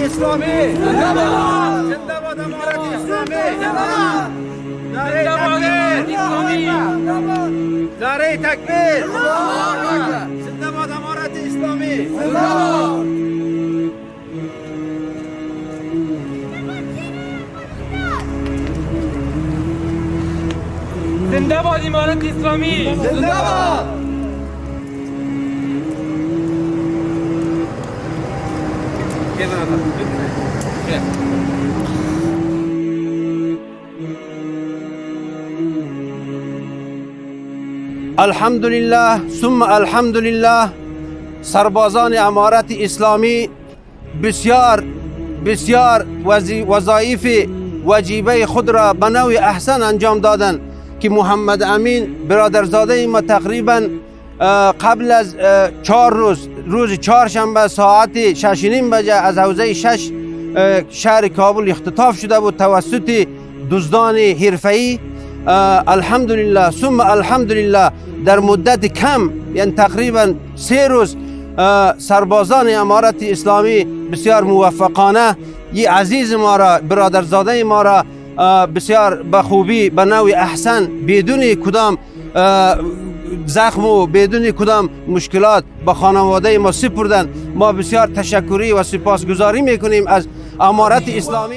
اسلامی زنده‌باد. زنده‌باد امارت اسلامی زنده‌باد. نعره تکبیر. زنده‌باد امارت اسلامی زنده‌باد. زنده‌باد امارت اسلامی زنده‌باد. الحمدلله ثم الحمدلله. سربازان امارت اسلامی بسیار وظایف وجیبه خود را به نوع احسن انجام دادند که محمد امین برادرزاده ما تقریبا قبل از 4 روز چهارشنبه ساعت 6:30 بجه از حوزه 6 شهر کابل اختطاف شده بود توسط دزدان حرفه‌ای. الحمدلله ثم الحمدلله در مدت کم، یعنی تقریبا 3 روز، سربازان امارت اسلامی بسیار موفقانه یه عزیز ما را، برادرزاده ما را بسیار به خوبی به نوع احسن بدون کدام زخم و بدون کدام مشکلات به خانواده ما سپردند. ما بسیار تشکری و سپاسگزاری میکنیم از امارت اسلامی.